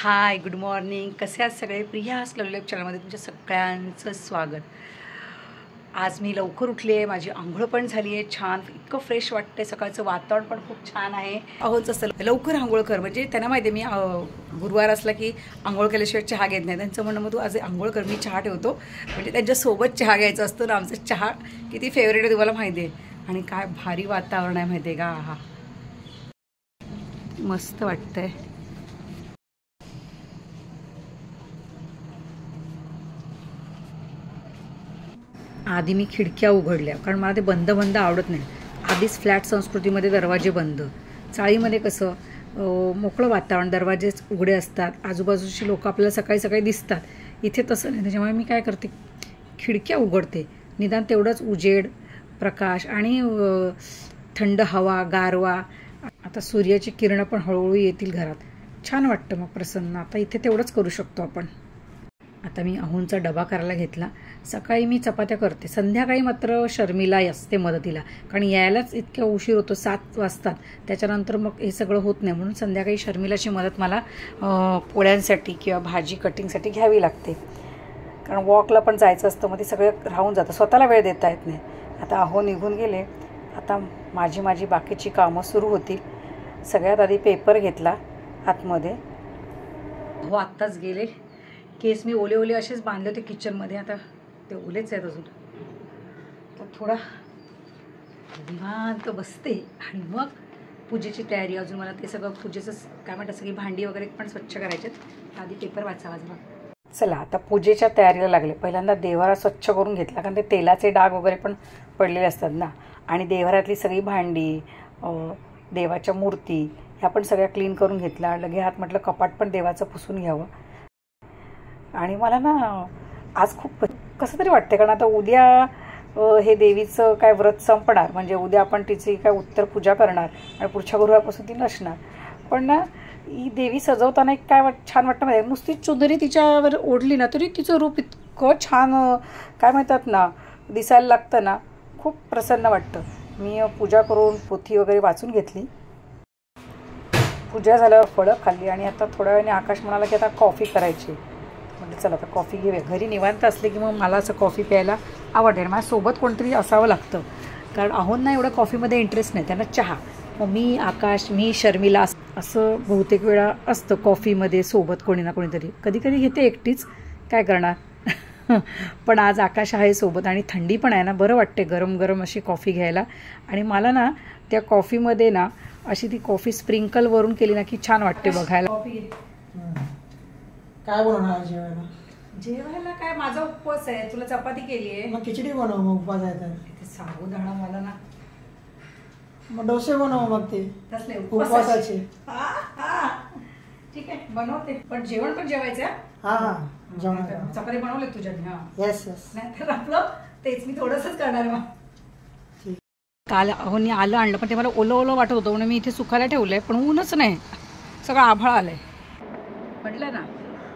हाय, good morning. कसे आहात सगळे? प्रियास लवली लाईफ चॅनलमध्ये तुमच्या सगळ्यांचं स्वागत. आज मी लवकर उठली आहे, माझी आंघोळ पण झाली आहे. छान इतकं फ्रेश वाटतंय, सकाळचं वातावरण पण खूप छान आहे. अहोच असं लवकर आंघोळ कर, म्हणजे त्यांना माहिती आहे मी गुरुवार असला की आंघोळ केल्याशिवाय चहा घेत नाही. त्यांचं म्हणणं मग तू आज आंघोळ कर, मी चहा ठेवतो. म्हणजे त्यांच्यासोबत चहा घ्यायचा असतो ना. आमचा चहा किती फेवरेट आहे तुम्हाला माहिती आहे. आणि काय भारी वातावरण आहे माहिती आहे का? हा मस्त वाटतंय. आधी मी खिडक्या उघडल्या, कारण मला ते बंद बंद आवडत नाही. आधीच फ्लॅट संस्कृतीमध्ये दरवाजे बंद, चाळीमध्ये कसं मोकळं वातावरण, दरवाजे उघडे असतात, आजूबाजूची लोक आपल्याला सकाळी सकाळी दिसतात. इथे तसं नाही. त्याच्यामुळे मी काय करते, खिडक्या उघडते. निदान तेवढंच उजेड, प्रकाश आणि थंड हवा, गारवा. आता सूर्याची किरणं पण हळूहळू येतील घरात. छान वाटतं मग, प्रसन्न. आता इथे तेवढंच करू शकतो आपण. आता मी अहोंचा डबा करायला घेतला. सकाळी मी चपात्या करते, संध्याकाळी मात्र शर्मिला असते मदतीला, कारण यायलाच इतक्या उशीर होतो, 7 वाजतात. त्याच्यानंतर मग हे सगळं होत नाही, म्हणून संध्याकाळी शर्मिलाची मदत मला पोळ्यांसाठी किंवा भाजी कटिंगसाठी घ्यावी लागते. कारण वॉकला पण जायचं असतं, मग ते सगळं राहून जातं, स्वतःला वेळ देता येत नाही. आता अहो निघून गेले. आता माझी बाकीची कामं सुरू होतील. सगळ्यात आधी पेपर घेतला आतमध्ये. हो आत्ताच गेले. केस मी ओले असेच बांधले होते किचनमध्ये, आता ते ओलेच आहेत अजून. तर थोडा निवांत बसते आणि मग पूजेची तयारी. अजून मला ते सगळं पूजेचं काय म्हणतात, सगळी भांडी वगैरे पण स्वच्छ करायचे. आधी पेपर वाचावा जरा. चला आता पूजेच्या तयारीला लागले. पहिल्यांदा देवारा स्वच्छ करून घेतला, कारण ते तेलाचे डाग वगैरे पण पडलेले असतात ना. आणि देवारातली सगळी भांडी, देवाच्या मूर्ती ह्या पण सगळ्या क्लीन करून घेतल्या. लगे हात म्हटलं कपाट पण देवाचं पुसून घ्यावं. आणि मला ना आज खूप कसं तरी वाटते, कारण आता उद्या हे देवीचं काय व्रत संपणार, म्हणजे उद्या आपण तिची काय उत्तर पूजा करणार आणि पुढच्या गुरुवारपासून ती नसणार. पण ना ही देवी सजवताना एक काय छान वाटतं माहिती. नुसती चुनरी तिच्यावर ओढली ना तरी तिचं रूप इतकं छान काय म्हणतात ना दिसायला लागतं ना, खूप प्रसन्न वाटतं. मी पूजा करून पोथी वगैरे वाचून घेतली. पूजा झाल्यावर फळं खाल्ली आणि आता थोड्या वेळाने आकाश म्हणाला की आता कॉफी करायची. म्हणजे चला आता कॉफी घेऊया. घरी निवांत असले की मग मला असं कॉफी प्यायला आवडते. माझ्यासोबत कोणतरी असावं लागतं, कारण अहोंना एवढं कॉफीमध्ये इंटरेस्ट नाही, त्यांना चहा. मग मी, आकाश, मी, शर्मिला असं बहुतेक वेळा असतं कॉफीमध्ये सोबत कोणी ना कोणीतरी. कधी कधी घेते एकटीच, काय करणार. पण आज आकाश आहे सोबत आणि थंडी पण आहे ना, बरं वाटते गरम गरम अशी कॉफी घ्यायला. आणि मला ना त्या कॉफीमध्ये ना अशी ती कॉफी स्प्रिंकल वरून केली ना की छान वाटते बघायला. कॉफी काय बनवणार जेवायला? जेवायला काय, माझा उपवास आहे. तुला चपाती केली आहे, मग खिचडी बनव. मग उपवास आहे तर साबुदाणा मला ना, मग डोसे बनव. मग ते तसले उपवासाचे. ठीक आहे बनवते, पण जेवण पण जेवायचं. हा जेवण. चपाती बनवले तुझ्या? येस. नाही तर आपलं तेच मी थोडंसंच करणार. मग काल अहोंनी आलं आणलं, पण ते मला ओलं वाटत होतं म्हणून मी इथे सुकायला ठेवलंय. पण ऊनच नाही, सगळं आभाळ आलंय. म्हटलं ना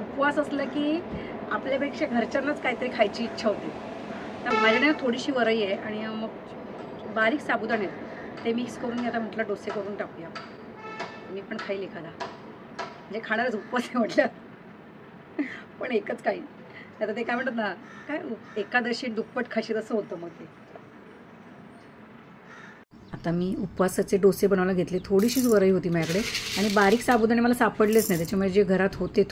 उपवास असलं की आपल्यापेक्षा घरच्यांनाच काहीतरी खायची इच्छा होते. तर माझ्याकडे थोडीशी वरई आहे आणि मग बारीक साबुदाणे आहेत, ते मिक्स करून आता म्हटलं डोसे करून टाकूया. मी पण खाईल एखादा, म्हणजे खाणारच उपवास आहे म्हटलं, पण एकच खाईल. आता ते काय म्हणतात ना, काय एकादशी दुप्पट खाशीत असं होतं मग ते. आता मी उपवासाचे डोसे बनवायला घेतले. थोडीशीच वरई होती माझ्याकडे आणि बारीक साबुदाणे मला सापडलेच नाही, त्याच्यामुळे जे घरात होते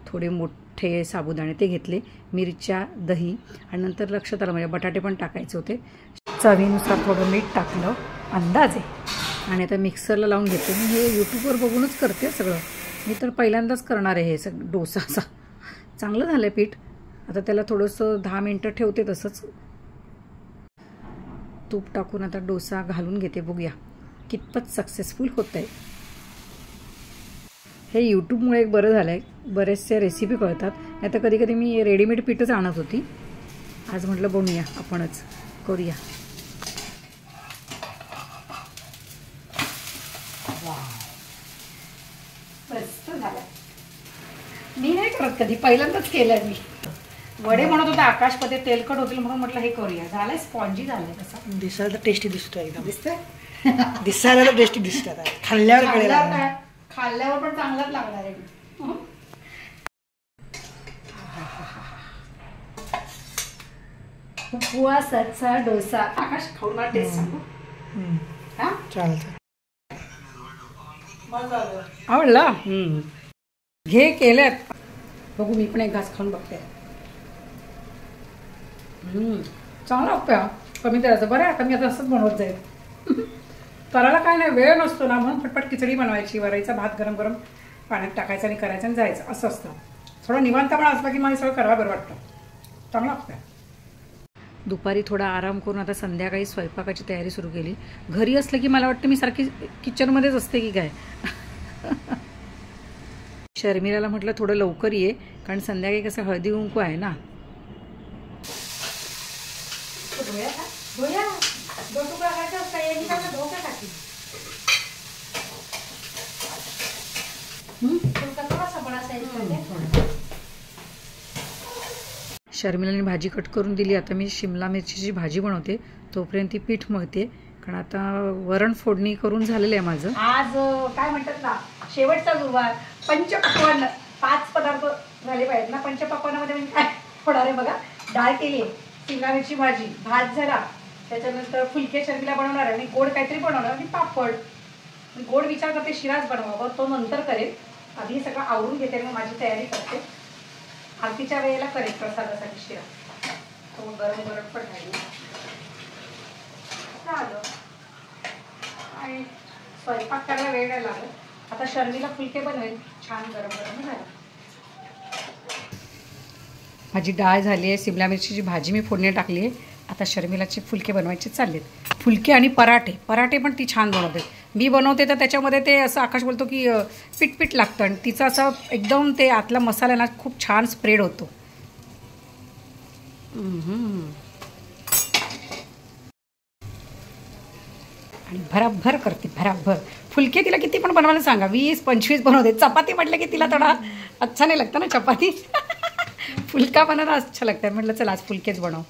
थोडे मोठे साबुदाणे ते घेतले. मिरच्या, दही आणि नंतर लक्षात आलं म्हणजे बटाटे पण टाकायचे होते. चवीनुसार थोडं मीठ टाकलं अंदाजे आणि आता मिक्सरला लावून घेते. मी हे यूट्यूबवर बघूनच करते सगळं. मी तर पहिल्यांदाच करणार आहे हे सगळं डोसा. असा चांगलं झालं पीठ. आता त्याला थोडंसं 10 मिनटं ठेवते तसंच. तूप टाकून आता डोसा घालून घेते, बघूया कितपत सक्सेसफुल होत आहे. हे यूट्यूबमुळे एक बरं झालं आहे, बरेचसे रेसिपी कळतात. नाही तर कधी कधी मी रेडीमेड पीठच आणत होती. आज म्हटलं बघूया आपणच करूया. मस्त झालं. मी नाही करत कधी, पहिल्यांदाच केलंय मी. वडे म्हणत होते आकाश, पण ते तेलकट होतील म्हणून म्हटलं हे करूया. झालंय स्पॉन्जी झालंय. कसं दिसायला टेस्टी दिसतो एकदम. दिसतंय दिसायला टेस्टी दिसतात. खाल्ल्यावर खाल्ल्यावर पण चांगलाच लागणार आहे. उपवासाचा डोसा. आकाश खाऊन मला टेस्ट सांगू. हा चालतं. आवडला. घे केल्यात. बघू मी पण एक घास खाऊन बघते. चांगला लागतं. कमी तेलाचं. बरं आहे आता मी आता असंच बनवत जाईल. करायला काय नाही, वेळ नसतो ना, म्हणून फटफट खिचडी बनवायची, वरईचा भात गरम गरम पाण्यात टाकायचं आणि करायचं आणि जायचं, असं असतं. थोडं निवांतपणा असला की मला सगळं करायला बरं वाटतं. चांगलं लागतं. दुपारी थोडा आराम करून आता संध्याकाळी स्वयंपाकाची तयारी सुरू केली. घरी असलं की मला वाटतं मी सारखी किचनमध्येच असते की काय. शर्मिलाला म्हटलं थोडं लवकर ये, कारण संध्याकाळी कसं हळदी कुंकू आहे ना. शर्मिलाने भाजी कट करून दिली. आता मी शिमला मिरचीची भाजी बनवते, तोपर्यंत ती पीठ मळते, कारण आता वरण फोडणी करून झालेलं आहे माझं. आज काय म्हणतात ना, शेवटचा गुरुवार. पंचपक्वान्न 5 पदार्थ झाले पाहिजेत ना. पंचपक्वान्नामध्ये म्हणजे काय होणार आहे बघा. डाळ केली, शिमला मिरची भाजी, भात झाला, त्याच्यानंतर फुलके शर्मिला बनवणार आहे आणि गोड काहीतरी बनवणार आणि पापड. गोड विचार करते शिराच बनवावा, तो नंतर करेल. आधी सगळं आवरून घेते, मग माझी तयारी करते. आरतीच्या वेळेला करेल प्रसादासाठी शिरा, तो गरम गरम पण राहील. झालं आणि स्वयंपाक करायला वेळ नाही लागत. आता शर्मिला फुलके बनवेल, छान गरम गरम झालं. माझी डाळ झाली आहे, शिमला मिरचीची भाजी मी फोडणी टाकली आहे. आता शर्मिलाचे फुलके बनवायचे चाललेत. फुलके आणि पराठे. पराठे पण ती छान बनवते. मी बनवते तर त्याच्यामध्ये ते असं आकाश बोलतो की पिट लागतं, आणि तिचं असं एकदम ते आतला मसाला ना खूप छान स्प्रेड होतो. आणि भराभर करते, भराभर. फुलके तिला किती पण बनवायला सांगा, 20-25 बनवते. चपाती म्हटलं की तिला थोडा अच्छा नाही लागतं ना चपाती. फुलका बनायला अच्छा लागतं. म्हटलं चला आज फुलकेच बनव.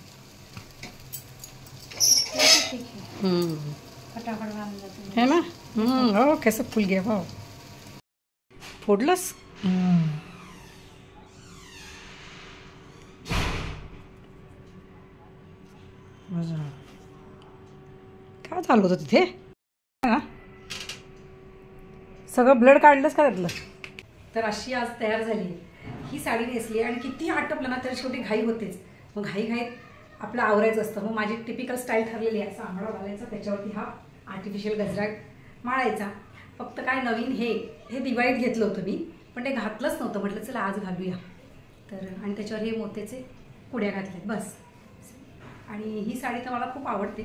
है ना. हो कसं फुलके हो फोडलंस. काय झालं होतं तिथे. सगळं ब्लड काढलंस का त्यातलं. तर अशी आज तयार झाली. ही साडी नेसली आणि किती आटपलं ना तर शेवटी घाई होतेच. मग घाईत आपलं आवरायचं असतं. मग माझी टिपिकल स्टाईल ठरलेली आहे. असा आंबडा घालायचा, त्याच्यावरती हा आर्टिफिशियल गजरा माळायचा. फक्त काय नवीन हे दिवाळीत घेतलं होतं मी, पण ते घातलंच नव्हतं. म्हटलं चला आज घालूया. तर आणि त्याच्यावर हे मोत्याचे कुड्या घातल्यात बस. आणि ही साडी तर मला खूप आवडते,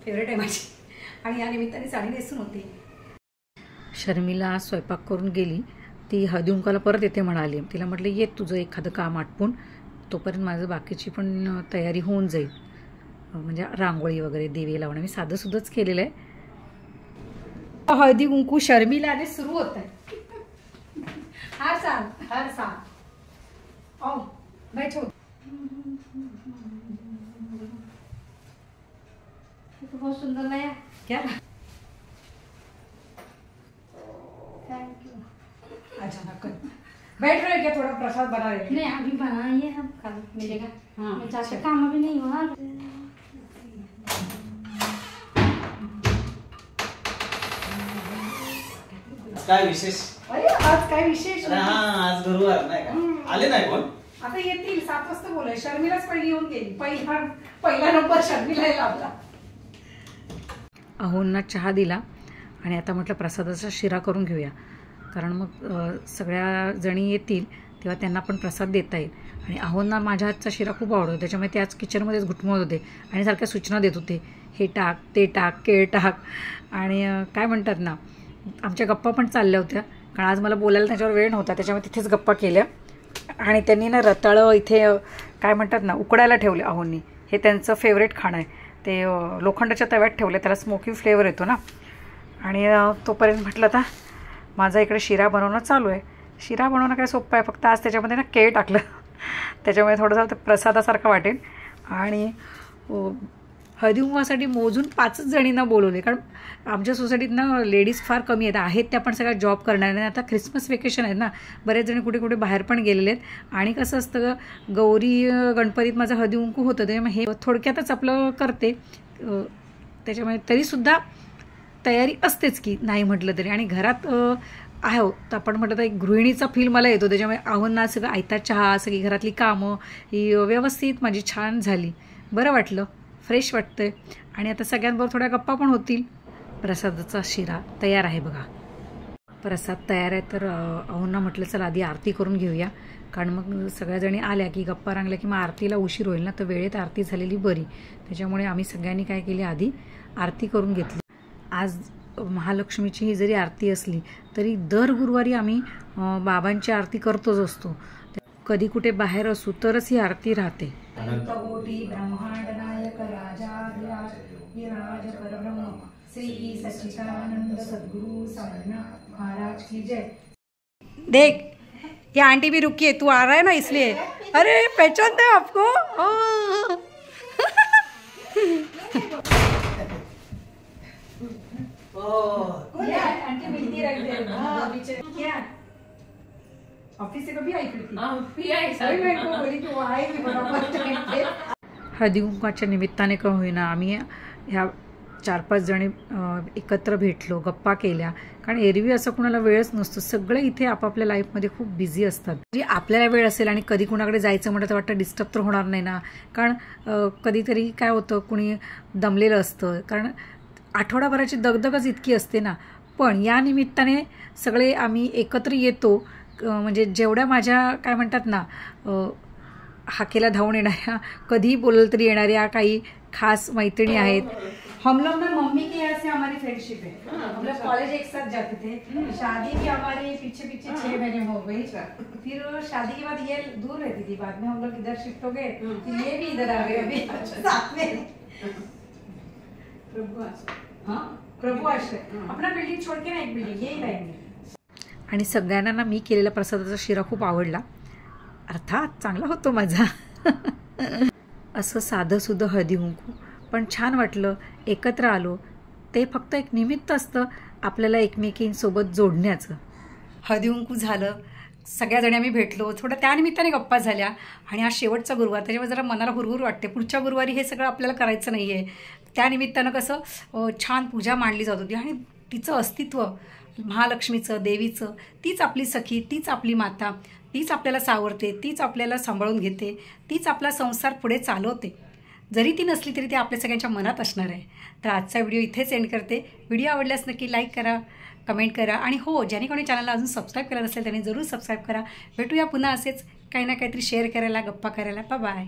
फेवरेट आहे माझी. आणि या निमित्ताने साडी नेसून होती. शर्मिला स्वयंपाक करून गेली. ती हळदी कुंकवाला परत येते म्हणाली. तिला म्हटलं ये तुझं एखादं काम आटपून, तोपर्यंत माझं बाकीची पण तयारी होऊन जाईल. म्हणजे रांगोळी वगैरे, दिवे लावणं मी साधं सुद्धच केलेलं आहे. हळदी कुंकू शर्मिलाने सुरू होत आहे. हर साल आओ बैठो. बहुत सुंदर नया क्या. Thank you. अचानक बैठ रहे क्या, थोड़ा प्रसाद बना रहे. नहीं अभी बनाइए, हम कल मिलेगा. हाँ जाके काम अभी नहीं हुआ. काय विशेष. अरे आज काय विशेष. आज गुरुवार नाही का. आले नाही कोण. आता येतील 7 वाजता. बोलाय शर्मिलाच पहिली येऊन गेली. पहिला नंबर शर्मिला लावला. अहोंना चहा दिला आणि आता म्हटलं प्रसादाचा शिरा करून घेऊया, कारण मग सगळ्या जणी येतील तेव्हा त्यांना पण प्रसाद देता येईल. आणि अहोंना माझ्या हातचा शिरा खूप आवडतो, त्याच्यामुळे ते आज किचनमध्येच घुटमळत होते आणि सारख्या सूचना देत होते, हे टाक ते टाक केळ टाक. आणि काय म्हणतात ना, आमच्या गप्पा पण चालल्या होत्या, कारण आज मला बोलायला त्याच्यावर वेळ नव्हता, त्याच्यामुळे तिथेच गप्पा केल्या. आणि त्यांनी ना रताळं इथे काय म्हणतात ना उकडायला ठेवले अहोंनी. हे त्यांचं फेवरेट खाणं आहे. ते लोखंडाच्या तव्यात ठेवले, त्याला स्मोकी फ्लेवर येतो ना. आणि तोपर्यंत म्हटलं आता माझा इकडे शिरा बनवणं चालू आहे. शिरा बनवणं काय सोपं आहे, फक्त आज त्याच्यामध्ये ना केळ टाकलं, त्याच्यामुळे थोडंसं प्रसादासारखं वाटेल. आणि हळदीकुंकवासाठी मोजून 5च जणींना बोलवले, कारण आमच्या सोसायटीत ना लेडीज फार कमी आहेत त्या पण सगळ्या जॉब करणाऱ्या नाही. आता ख्रिसमस वेकेशन आहे ना, बरेच जण कुठे कुठे बाहेर पण गेलेले आहेत. आणि कसं असतं गौरी गणपतीत माझं हळदीकुंकू होतं, त्यामुळे हे थोडक्यातच आपलं करते. त्याच्यामुळे तरीसुद्धा तयारी असतेच की नाही म्हटलं तरी. आणि घरात आहे तर आपण म्हटलं तर एक गृहिणीचा फील मला येतो, त्याच्यामुळे आव्हाना सगळं आयता चहा, सगळी घरातली कामं ही व्यवस्थित माझी छान झाली. बरं वाटलं, फ्रेश वाटतंय. आणि आता सगळ्यांबरोबर थोड्या गप्पा पण होतील. प्रसादाचा शिरा तयार आहे बघा. प्रसाद तयार आहे तर आव्हाना म्हटलं चला आधी आरती करून घेऊया, कारण मग सगळ्याजणी आल्या की गप्पा रंगल्या की मग आरतीला उशीर होईल ना, तर वेळेत आरती झालेली बरी. त्याच्यामुळे आम्ही सगळ्यांनी काय केले, आधी आरती करून घेतली. आज महालक्ष्मीची ही जरी आरती असली तरी दर गुरुवारी आम्ही बाबांची आरती करतोच असतो. कधी कुठे बाहेर असू तरच ही आरती राहते. ब्रह्मांड नायक राजाधिराज विराज परब्रह्म श्री सच्चिदानंद सद्गुरु साईनाथ महाराज की जय. देख ये आंटी भी रुकी है, तू आ रहा है ना इसलिए. अरे पहचानते हैं आपको. आंटी मिलती रहती है. क्या ऑफिस से कभी आई हळदीकुंकवाच्या निमित्ताने का होईना आम्ही ह्या 4-5 जणी एकत्र भेटलो, गप्पा केल्या. कारण एरवी असं कुणाला वेळच नसतो, सगळे इथे आपापल्या लाईफमध्ये खूप बिझी असतात. म्हणजे आपल्याला वेळ असेल आणि कधी कुणाकडे जायचं म्हटलं तर वाटतं डिस्टर्ब तर होणार नाही ना, कारण कधीतरी काय होतं कुणी दमलेलं असतं, कारण आठवडाभराची दगदगच इतकी असते ना. पण या निमित्ताने सगळे आम्ही एकत्र येतो. म्हणजे जेवढ्या माझ्या काय म्हणतात ना हाकेला धावून येणाऱ्या, कधीही बोललं तरी येणाऱ्या काही खास मैत्रिणी आहेत. हम लोग ना मम्मी के यहाँ से हमारी फ्रेंडशिप है. हम लोग कॉलेज एक साथ जाते थे. शादी भी हमारे पीछे 6 महीने हो गई. फिर शादी के बाद ये दूर रहती थी, बाद में हम लोग इधर शिफ्ट हो गए, ये भी इधर आ गए अभी साथ में. प्रभु आश्रय अपना बिल्डिंग छोड़ के ना एक बिल्डिंग यही रहेंगे. आणि सगळ्यांना ना मी केलेला प्रसादाचा शिरा खूप आवडला, अर्थात चांगला होतो माझा. असं साधं सुद्धा हळदीकुंकू पण छान वाटलं. एकत्र आलो ते फक्त एक निमित्त असतं आपल्याला एकमेकींसोबत जोडण्याचं. हळदीकुंकू झालं, सगळ्याजणी आम्ही भेटलो, थोडं त्यानिमित्ताने गप्पा झाल्या. आणि हा शेवटचा गुरुवार, त्याच्यामुळे जरा मनाला हुरहुर वाटते. पुढच्या गुरुवारी हे सगळं आपल्याला करायचं नाही आहे. त्यानिमित्तानं कसं छान पूजा मांडली जात होती आणि तिचं अस्तित्व महालक्ष्मीचं, देवीचं, तीच आपली सखी, तीच आपली माता, तीच आपल्याला सावरते, तीच आपल्याला सांभाळून घेते, तीच आपला संसार पुढे चालवते. जरी ती नसली तरी ती आपल्या सगळ्यांच्या मनात असणार आहे. तर आजचा व्हिडिओ इथेच एंड करते. व्हिडिओ आवडल्यास नक्की लाईक करा, कमेंट करा. आणि हो, ज्याने कोणी चॅनलला अजून सबस्क्राईब केलं नसेल त्याने जरूर सबस्क्राईब करा. भेटूया पुन्हा असेच काही ना काहीतरी शेअर करायला, गप्पा करायला. बाय.